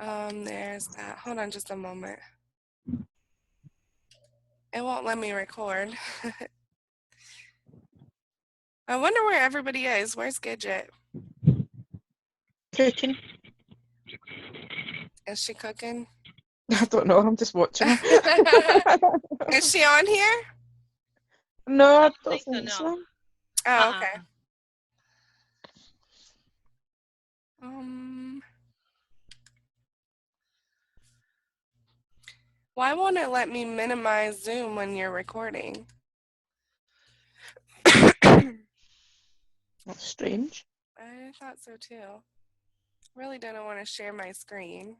There's that. Hold on just a moment. It won't let me record. I wonder where everybody is. Where's Gidget? Cooking. Is she cooking? I don't know. I'm just watching her. Is she on here? No, I don't think so, think no. so. Oh, okay. Why won't it let me minimize Zoom when you're recording? That's strange. I thought so too. Really didn't want to share my screen.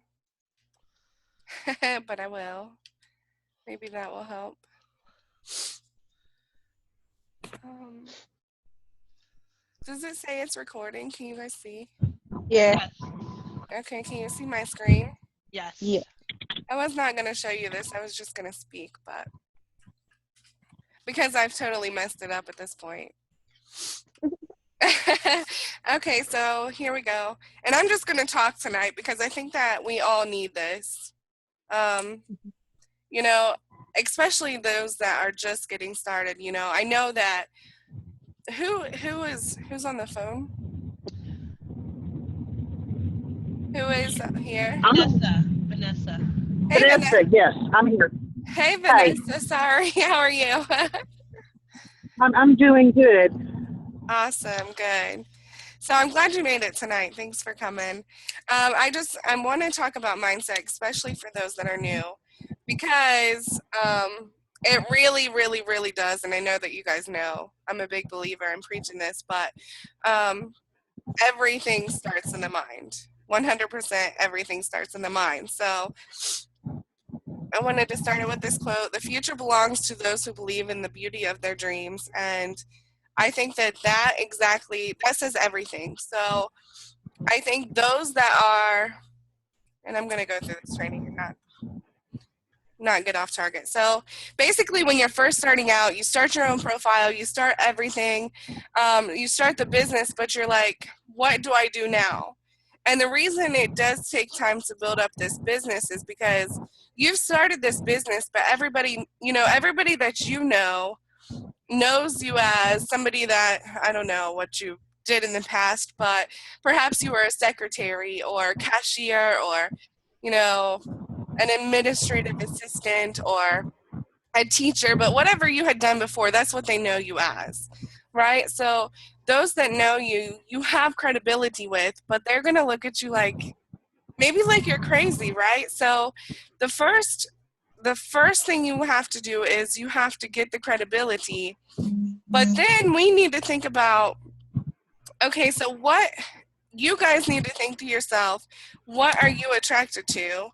But I will. Maybe that will help. Does it say it's recording? Can you guys see? Yeah. Yes. Okay, can you see my screen? Yes. Yeah. I was not going to show you this. I was just going to speak, but because I've totally messed it up at this point. Okay, so here we go. And I'm just going to talk tonight because I think that we all need this. You know, especially those that are just getting started. You know, I know that who's on the phone? Who is here? Vanessa. Hey, Vanessa. Yes, I'm here. Hey, Vanessa. Sorry. How are you? I'm doing good. Awesome. Good. So I'm glad you made it tonight. Thanks for coming. I want to talk about mindset, especially for those that are new, because it really, really, really does. And I know that you guys know I'm a big believer in preaching this, but everything starts in the mind. 100% everything starts in the mind. So I wanted to start it with this quote: "The future belongs to those who believe in the beauty of their dreams." And I think that that says everything. So I think those that are, and I'm going to go through this training and not get off target. So basically, when you're first starting out, you start your own profile, you start everything, you start the business, but you're like, what do I do now? And the reason it does take time to build up this business is because you've started this business, but everybody that you know knows you as somebody that, I don't know what you did in the past, but perhaps you were a secretary or cashier or, an administrative assistant or a teacher, but whatever you had done before, that's what they know you as, right? So those that know you, you have credibility with, but they're going to look at you like, maybe like you're crazy, right? So the first thing you have to do is you have to get the credibility. But then we need to think about, okay, so what you guys need to think to yourself, what are you attracted to?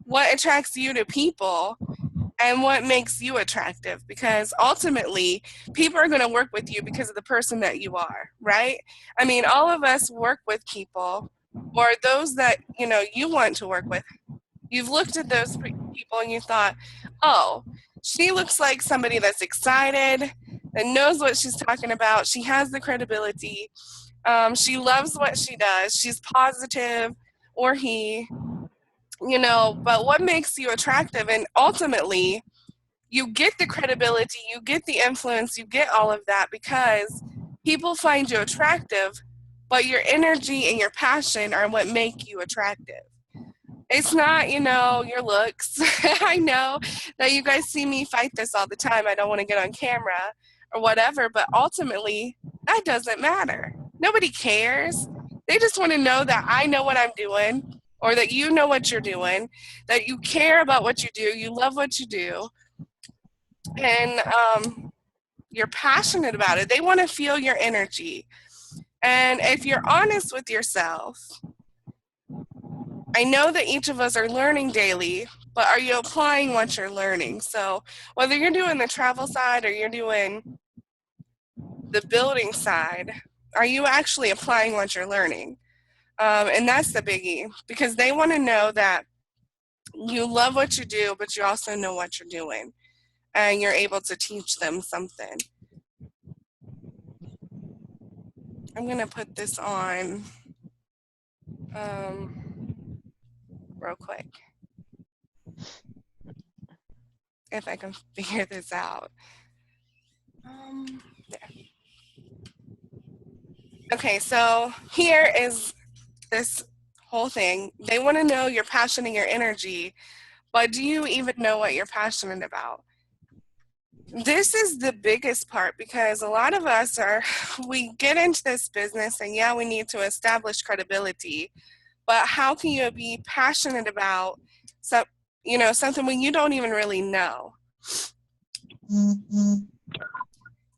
What attracts you to people? And what makes you attractive? Because ultimately, people are going to work with you because of the person that you are, right? I mean, all of us work with people, or those that, you want to work with. You've looked at those people and you thought, oh, she looks like somebody that's excited, that knows what she's talking about. She has the credibility. She loves what she does. She's positive, or he, but what makes you attractive? And ultimately, you get the credibility, you get the influence, you get all of that because people find you attractive, but your energy and your passion are what make you attractive. It's not, your looks. I know that you guys see me fight this all the time. I don't want to get on camera or whatever, but ultimately, that doesn't matter. Nobody cares. They just want to know that I know what I'm doing, or that you know what you're doing, that you care about what you do, you love what you do, and you're passionate about it. They want to feel your energy. And if you're honest with yourself, I know that each of us are learning daily, but are you applying what you're learning? So whether you're doing the travel side or you're doing the building side, are you actually applying what you're learning? And that's the biggie, because they want to know that you love what you do, but you also know what you're doing, and you're able to teach them something. I'm going to put this on. real quick. If I can figure this out. There. Okay, so here is this whole thing. They want to know your passion and your energy, but do you even know what you're passionate about? This is the biggest part, because a lot of us we get into this business and yeah, we need to establish credibility, but how can you be passionate about something when you don't even really know?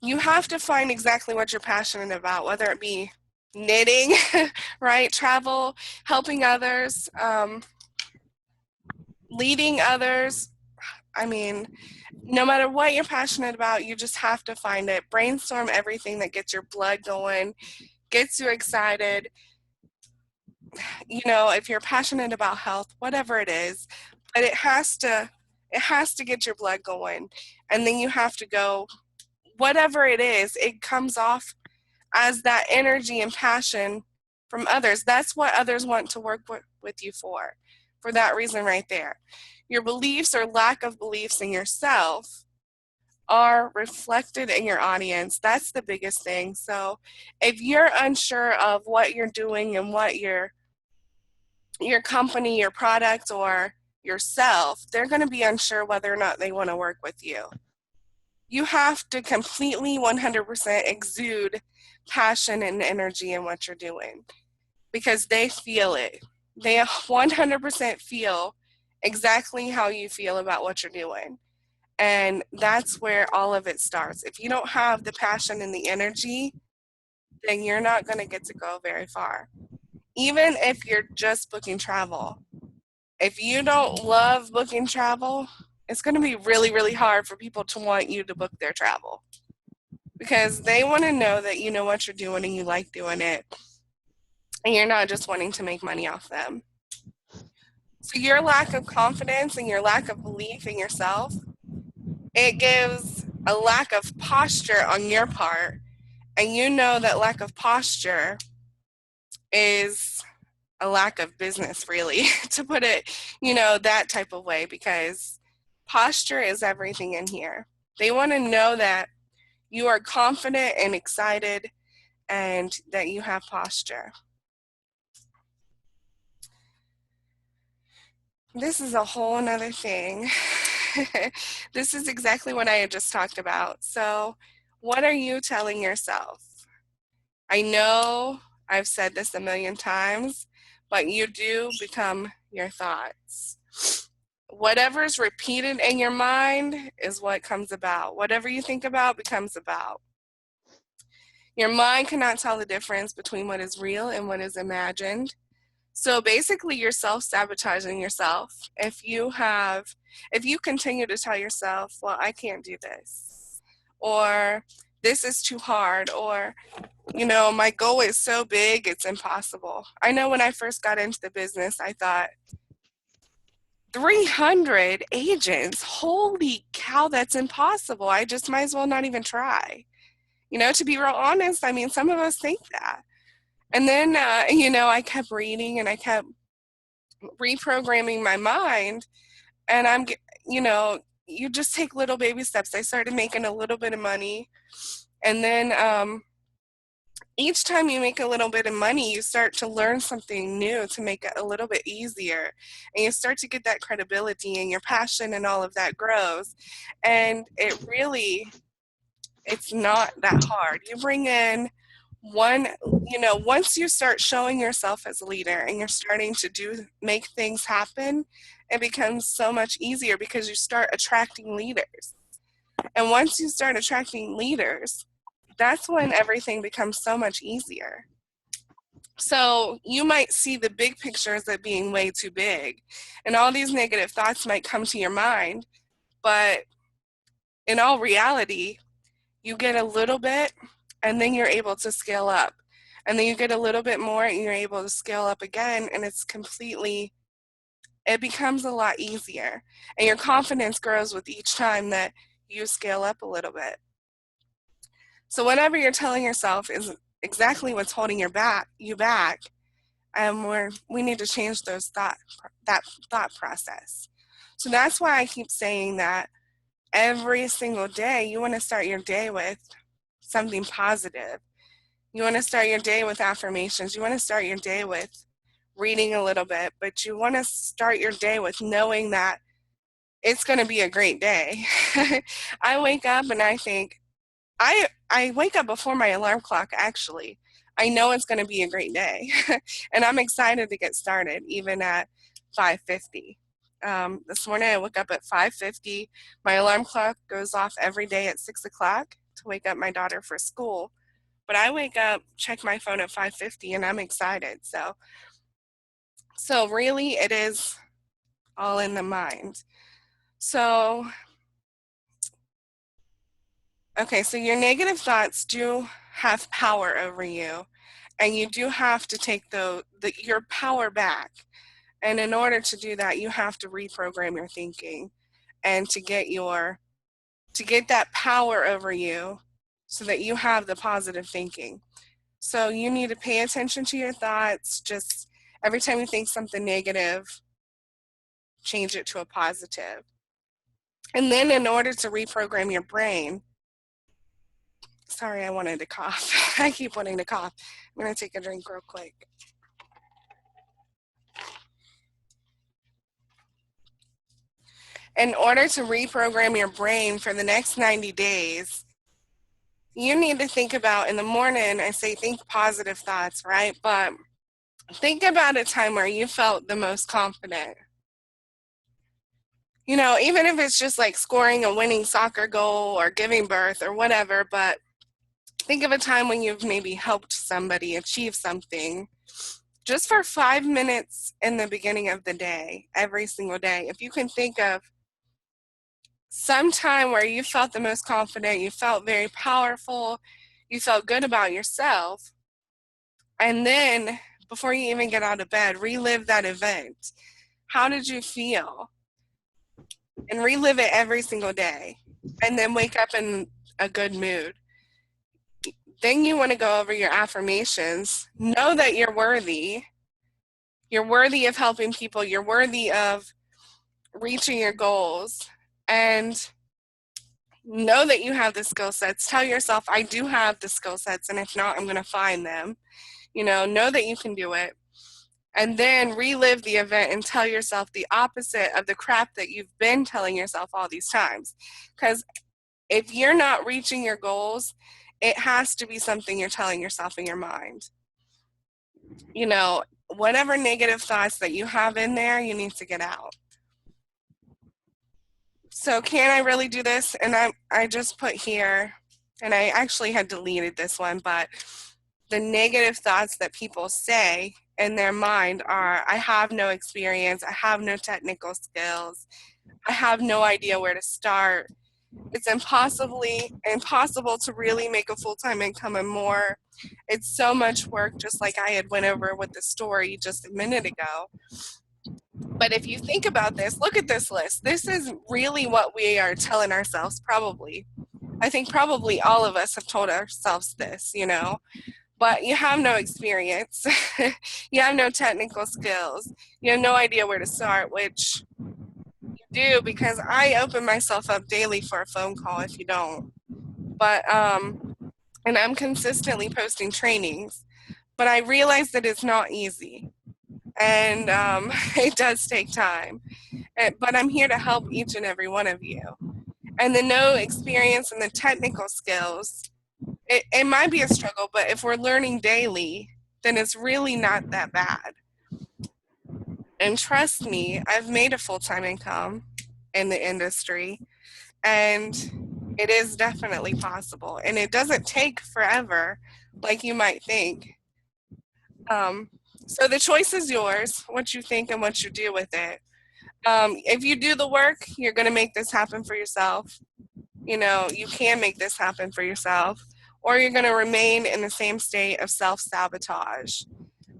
You have to find exactly what you're passionate about, whether it be knitting, right? Travel, helping others, leading others. I mean, no matter what you're passionate about, you just have to find it. Brainstorm everything that gets your blood going, gets you excited. If you're passionate about health, whatever it is, but it has to get your blood going. And then you have to go, whatever it is, it comes off as that energy and passion from others. That's what others want to work with you for that reason right there. Your beliefs or lack of beliefs in yourself are reflected in your audience. That's the biggest thing. So if you're unsure of what you're doing and what your company, your product, or yourself, they're going to be unsure whether or not they want to work with you. You have to completely 100% exude passion and energy in what you're doing, because they feel it. They 100% feel exactly how you feel about what you're doing. And that's where all of it starts. If you don't have the passion and the energy, then you're not going to get to go very far. Even if you're just booking travel. If you don't love booking travel, it's going to be really, really hard for people to want you to book their travel, because they want to know that you know what you're doing and you like doing it, and you're not just wanting to make money off them. So your lack of confidence and your lack of belief in yourself, it gives a lack of posture on your part, and you know that lack of posture is a lack of business, really, to put it, that type of way, because posture is everything in here. They want to know that you are confident and excited and that you have posture. This is a whole nother thing. This is exactly what I had just talked about. So, what are you telling yourself? I know I've said this a million times, but you do become your thoughts. Whatever's repeated in your mind is what comes about. Whatever you think about becomes about. Your mind cannot tell the difference between what is real and what is imagined. So basically, you're self-sabotaging yourself. If you continue to tell yourself, well, I can't do this, or this is too hard, or, my goal is so big, it's impossible. I know when I first got into the business, I thought, 300 agents, holy cow, that's impossible. I just might as well not even try. To be real honest, I mean, some of us think that. And then, I kept reading and I kept reprogramming my mind, and you just take little baby steps. I started making a little bit of money, and then each time you make a little bit of money, you start to learn something new to make it a little bit easier, and you start to get that credibility, and your passion and all of that grows, and it's not that hard. You bring in once you start showing yourself as a leader and you're starting to make things happen, it becomes so much easier because you start attracting leaders. And once you start attracting leaders, that's when everything becomes so much easier. So you might see the big picture as it being way too big, and all these negative thoughts might come to your mind, but in all reality, you get a little bit, and then you're able to scale up. And then you get a little bit more, and you're able to scale up again, and it becomes a lot easier. And your confidence grows with each time that you scale up a little bit. So whatever you're telling yourself is exactly what's holding you back, and we need to change that thought process. So that's why I keep saying that every single day you want to start your day with something positive. You want to start your day with affirmations. You want to start your day with reading a little bit, but you want to start your day with knowing that it's going to be a great day. I wake up and I think, I wake up before my alarm clock, actually. I know it's going to be a great day. And I'm excited to get started, even at 5:50. This morning I woke up at 5:50. My alarm clock goes off every day at 6 o'clock to wake up my daughter for school. But I wake up, check my phone at 5:50, and I'm excited. So really it is all in the mind. So, okay, so your negative thoughts do have power over you, and you do have to take your power back. And in order to do that, you have to reprogram your thinking and to get that power over you so that you have the positive thinking. So you need to pay attention to your thoughts. Just every time you think something negative, change it to a positive. And then in order to reprogram your brain, sorry, I wanted to cough. I keep wanting to cough. I'm going to take a drink real quick. In order to reprogram your brain for the next 90 days, you need to think about, in the morning, I say think positive thoughts, right? But think about a time where you felt the most confident. You know, even if it's just like scoring a winning soccer goal or giving birth or whatever, but think of a time when you've maybe helped somebody achieve something just for 5 minutes in the beginning of the day, every single day. If you can think of some time where you felt the most confident, you felt very powerful, you felt good about yourself, and then before you even get out of bed, relive that event. How did you feel? And relive it every single day, and then wake up in a good mood. Then you want to go over your affirmations. Know that you're worthy. You're worthy of helping people. You're worthy of reaching your goals. And know that you have the skill sets. Tell yourself, I do have the skill sets, and if not, I'm going to find them. Know that you can do it. And then relive the event and tell yourself the opposite of the crap that you've been telling yourself all these times. Because if you're not reaching your goals, it has to be something you're telling yourself in your mind. Whatever negative thoughts that you have in there, you need to get out. So can I really do this? And I just put here, and I actually had deleted this one, but the negative thoughts that people say in their mind are, I have no experience, I have no technical skills, I have no idea where to start. It's impossible to really make a full-time income and more. It's so much work, just like I had went over with the story just a minute ago. But if you think about this, look at this list. This is really what we are telling ourselves, probably. I think probably all of us have told ourselves this, But you have no experience. You have no technical skills. You have no idea where to start, which you do, because I open myself up daily for a phone call if you don't. But, and I'm consistently posting trainings, but I realize that it's not easy. And it does take time. But I'm here to help each and every one of you. And the no experience and the technical skills, it might be a struggle, but if we're learning daily, then it's really not that bad. And trust me, I've made a full-time income in the industry, and it is definitely possible. And it doesn't take forever, like you might think. So the choice is yours, what you think and what you do with it. If you do the work, you're going to make this happen for yourself. You can make this happen for yourself. Or you're going to remain in the same state of self-sabotage,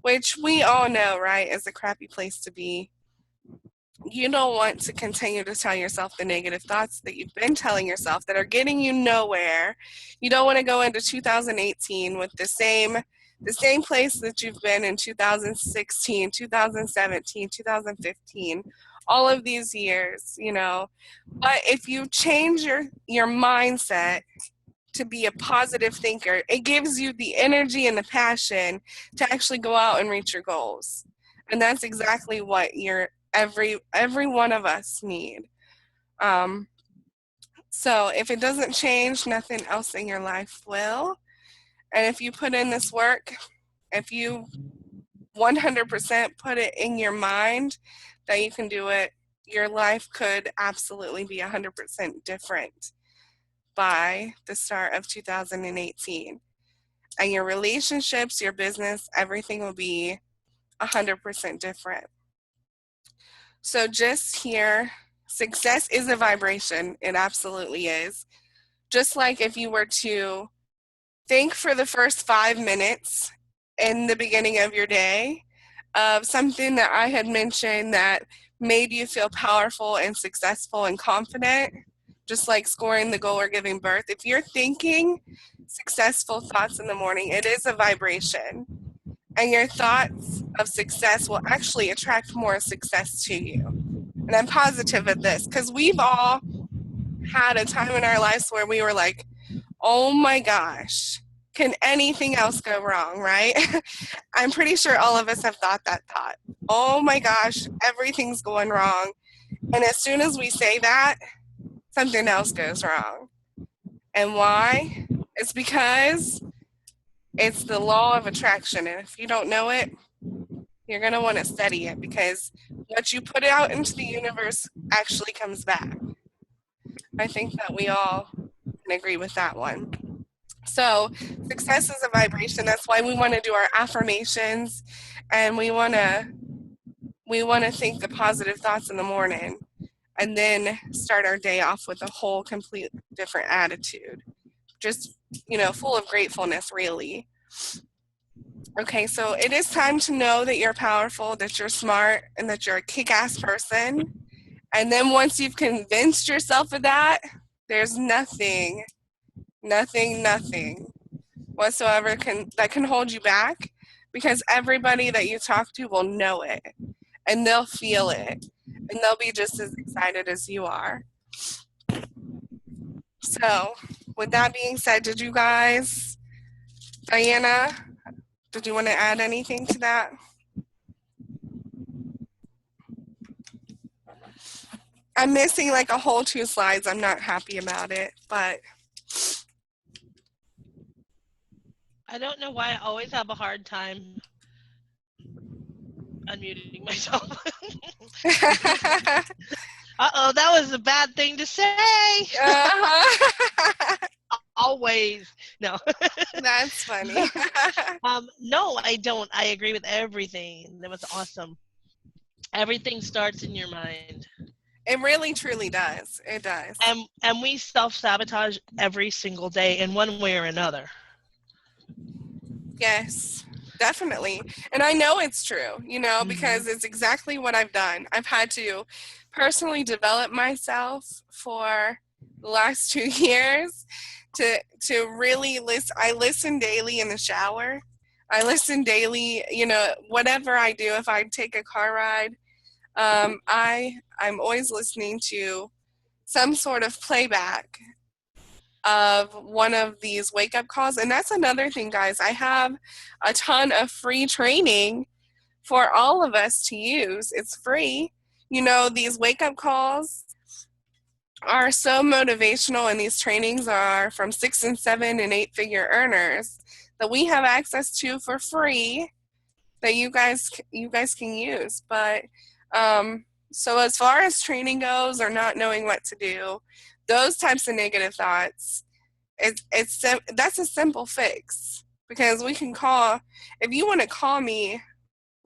which we all know, right, is a crappy place to be. You don't want to continue to tell yourself the negative thoughts that you've been telling yourself that are getting you nowhere. You don't want to go into 2018 with the same the same place that you've been in 2016, 2017, 2015, all of these years, you know. But if you change your mindset to be a positive thinker, it gives you the energy and the passion to actually go out and reach your goals. And that's exactly what every one of us need. So if it doesn't change, nothing else in your life will. And if you put in this work, if you 100% put it in your mind that you can do it, your life could absolutely be 100% different by the start of 2018. And your relationships, your business, everything will be 100% different. So just here, success is a vibration. It absolutely is. Just like if you were to think for the first 5 minutes in the beginning of your day of something that I had mentioned that made you feel powerful and successful and confident, just like scoring the goal or giving birth. If you're thinking successful thoughts in the morning, it is a vibration. And your thoughts of success will actually attract more success to you. And I'm positive of this because we've all had a time in our lives where we were like, oh my gosh, can anything else go wrong, right? I'm pretty sure all of us have thought that thought. Oh my gosh, everything's going wrong. And as soon as we say that, something else goes wrong. And why? It's because it's the law of attraction. And if you don't know it, you're going to want to study it because what you put out into the universe actually comes back. I think that we all can agree with that one. So success is a vibration. That's why we want to do our affirmations, and we want to think the positive thoughts in the morning and then start our day off with a whole complete different attitude. Just, full of gratefulness, really. Okay, so it is time to know that you're powerful, that you're smart, and that you're a kick-ass person. And then once you've convinced yourself of that, there's nothing whatsoever that can hold you back, because everybody that you talk to will know it, and they'll feel it, and they'll be just as excited as you are. So, with that being said, Diana, did you want to add anything to that? I'm missing like a whole 2 slides. I'm not happy about it, but I don't know why I always have a hard time unmuting myself. Uh-oh, that was a bad thing to say. Always. No. That's funny. No, I don't. I agree with everything. That was awesome. Everything starts in your mind. It really, truly does. It does. And we self-sabotage every single day in one way or another. Yes, definitely. And I know it's true, because it's exactly what I've done. I've had to personally develop myself for the last 2 years to really listen. I listen daily in the shower. I listen daily, whatever I do. If I take a car ride, I'm always listening to some sort of playback of one of these wake-up calls. And that's another thing, guys. I have a ton of free training for all of us to use. It's free. These wake-up calls are so motivational, and these trainings are from 6 and 7 and 8-figure earners that we have access to for free that you guys can use. But so as far as training goes, or not knowing what to do, those types of negative thoughts, that's a simple fix, because we can call. If you want to call me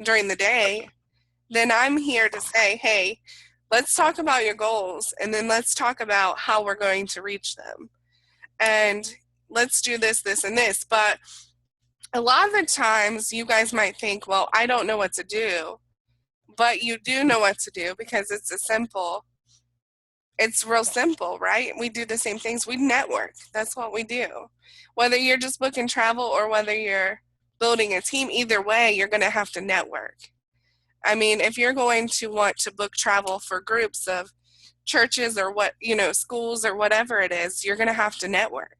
during the day, then I'm here to say, hey, let's talk about your goals, and then let's talk about how we're going to reach them, and let's do this, this, and this. But a lot of the times you guys might think, well, I don't know what to do. But you do know what to do, because it's real simple, right? We do the same things. We network. That's what we do. Whether you're just booking travel or whether you're building a team, either way, you're going to have to network. I mean, if you're going to want to book travel for groups of churches or schools or whatever it is, you're going to have to network.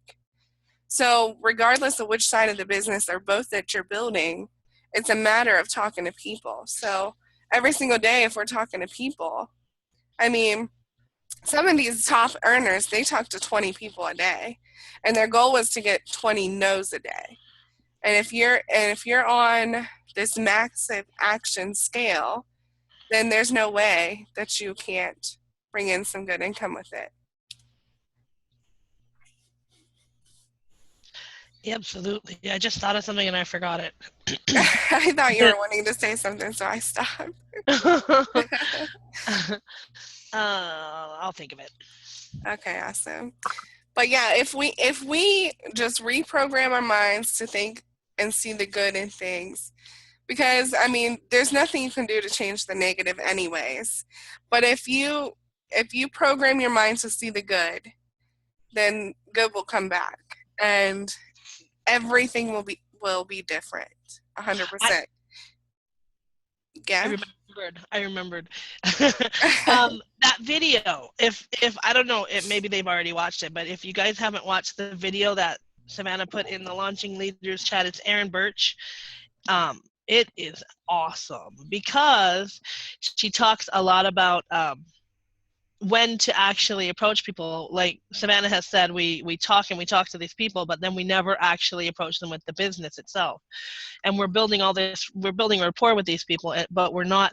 So regardless of which side of the business or both that you're building, it's a matter of talking to people. So every single day, if we're talking to people, I mean, some of these top earners, they talk to 20 people a day, and their goal was to get 20 no's a day. And if you're on this massive action scale, then there's no way that you can't bring in some good income with it. Yeah, absolutely. I just thought of something and I forgot it. I thought you were wanting to say something, so I stopped. I'll think of it. Okay, awesome. But yeah, if we just reprogram our minds to think and see the good in things, because I mean, there's nothing you can do to change the negative anyways. But if you program your mind to see the good, then good will come back, and everything will be different. 100%. Yeah. I remembered. That video, if I don't know, maybe they've already watched it, but if you guys haven't watched the video that Savannah put in the Launching Leaders chat, it's Aaron Birch. It is awesome because she talks a lot about when to actually approach people. Like Savannah has said, we talk to these people, but then we never actually approach them with the business itself. And we're building rapport with these people, but we're not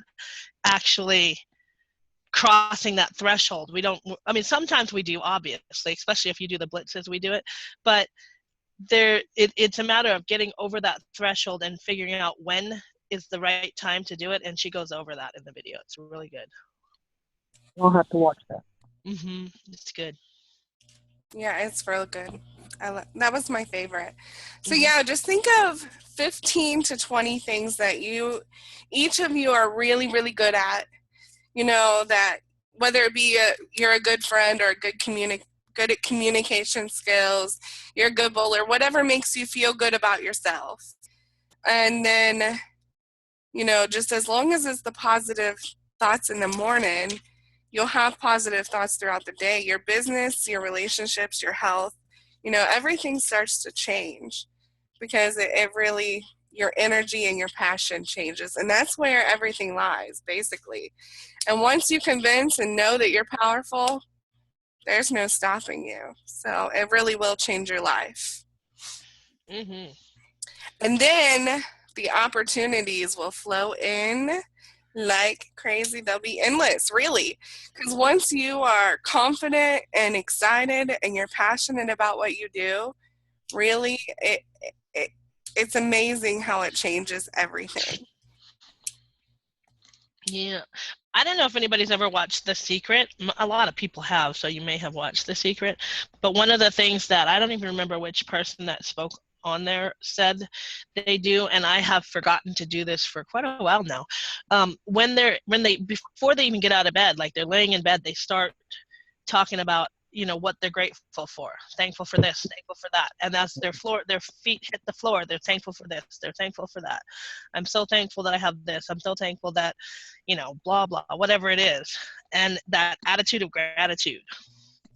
actually crossing that threshold. Sometimes we do, obviously, especially if you do the blitzes, we do it, but it's a matter of getting over that threshold and figuring out when is the right time to do it. And she goes over that in the video. It's really good. I'll have to watch that. It's good. Yeah, it's real good. That was my favorite. So yeah, just think of 15 to 20 things that each of you are really, really good at. That whether it be you're a good friend or good at communication skills, you're a good bowler, whatever makes you feel good about yourself. And then, just as long as it's the positive thoughts in the morning, you'll have positive thoughts throughout the day. Your business, your relationships, your health, everything starts to change because it really, your energy and your passion changes. And that's where everything lies, basically. And once you convince and know that you're powerful, there's no stopping you. So it really will change your life. And then the opportunities will flow in like crazy. They'll be endless, really. Because once you are confident and excited and you're passionate about what you do, really, it's amazing how it changes everything. Yeah. I don't know if anybody's ever watched The Secret. A lot of people have, so you may have watched The Secret. But one of the things that I don't even remember which person that spoke on there said they do, and I have forgotten to do this for quite a while now. Before they even get out of bed, like they're laying in bed, they start talking about what they're grateful for, thankful for this, thankful for that, and that's their feet hit the floor, they're thankful for this, they're thankful for that. I'm so thankful that I have this, I'm so thankful that blah blah, whatever it is. And that attitude of gratitude,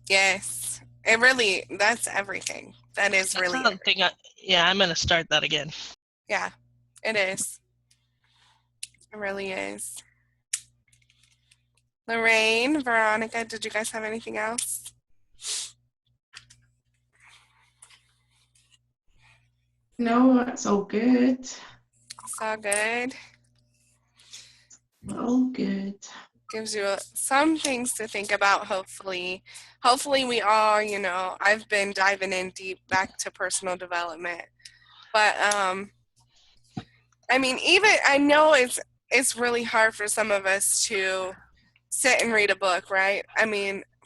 yes, that's everything. That is really something. I'm gonna start that again. Yeah, it is. It really is. Lorraine, Veronica, did you guys have anything else? No, it's all good. It's all good. All good. Gives you some things to think about, hopefully. Hopefully we all, I've been diving in deep back to personal development. But, I know it's really hard for some of us to sit and read a book, right?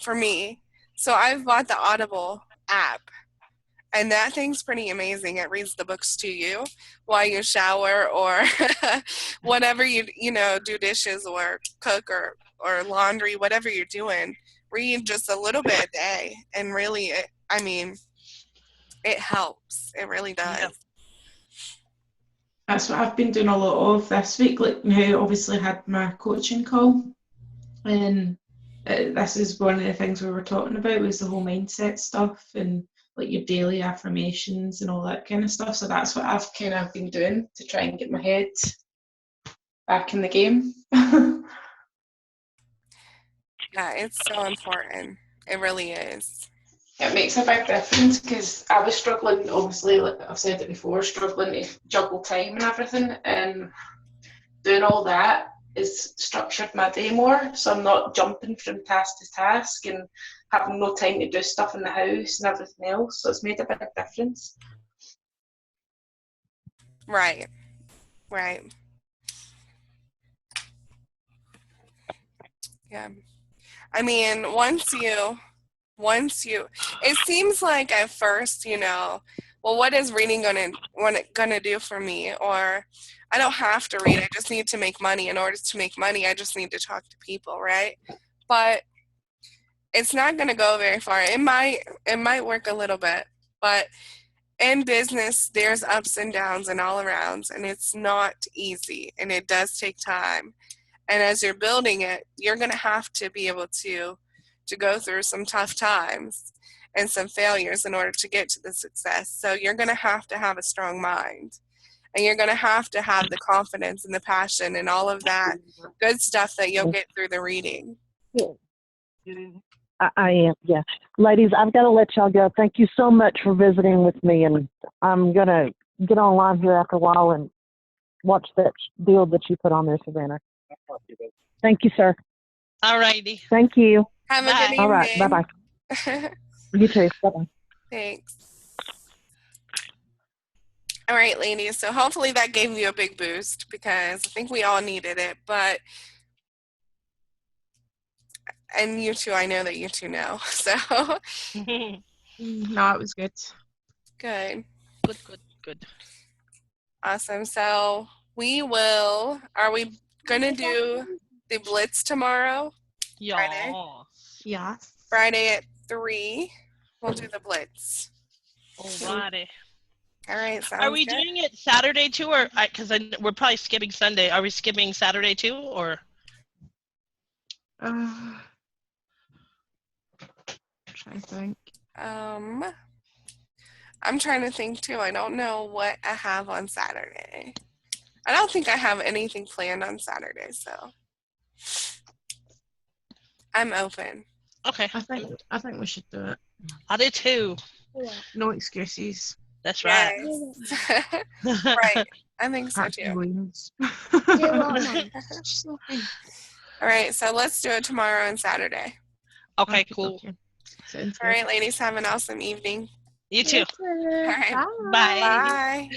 For me. So I've bought the Audible app. And that thing's pretty amazing. It reads the books to you while you shower or whatever you do dishes or cook or laundry, whatever you're doing. Read just a little bit a day. And really, it helps. It really does. Yeah. That's what I've been doing a lot of this week. Like now, obviously had my coaching call, and this is one of the things we were talking about was the whole mindset stuff and like your daily affirmations and all that kind of stuff. So that's what I've kind of been doing to try and get my head back in the game. Yeah, it's so important. It really is. It makes a big difference because I was struggling, obviously, like I've said it before, struggling to juggle time and everything, and doing all that is structured my day more, so I'm not jumping from task to task and having no time to do stuff in the house and everything else, so it's made a big difference. Right. Right. Yeah. I mean, once you, it seems like at first, well, what is reading gonna do for me? Or I don't have to read. I just need to make money. In order to make money, I just need to talk to people, right? But it's not gonna go very far. It might work a little bit, but in business, there's ups and downs and all arounds, and it's not easy, and it does take time. And as you're building it, you're going to have to be able to go through some tough times and some failures in order to get to the success. So you're going to have a strong mind, and you're going to have the confidence and the passion and all of that good stuff that you'll get through the reading. I am, yeah. Ladies, I've got to let y'all go. Thank you so much for visiting with me, and I'm going to get online here after a while and watch that deal that you put on there, Savannah. Thank you, sir. All righty. Thank you. Have a Bye. good evening. All right, bye-bye. You too. Bye-bye. Thanks. All right, ladies. So hopefully that gave you a big boost because I think we all needed it. And you two, I know that you two know. So No, it was good. good. Good. Awesome. So are we going to do the Blitz tomorrow? Friday? Yeah. Yeah. Friday at 3. We'll do the Blitz. Alrighty. All right. Sounds Are we good. doing it Saturday too, or because we're probably skipping Sunday? Are we skipping Saturday too, or? Trying to think. I'm trying to think too. I don't know what I have on Saturday. I don't think I have anything planned on Saturday, so I'm open. Okay. I think we should do it. I do too. No excuses. That's right. Yes. Right. I think so Happy too. wins. All right, so let's do it tomorrow and Saturday. Okay, cool. Okay. Sounds All right, ladies, have an awesome evening. You too. All right. Bye. Bye.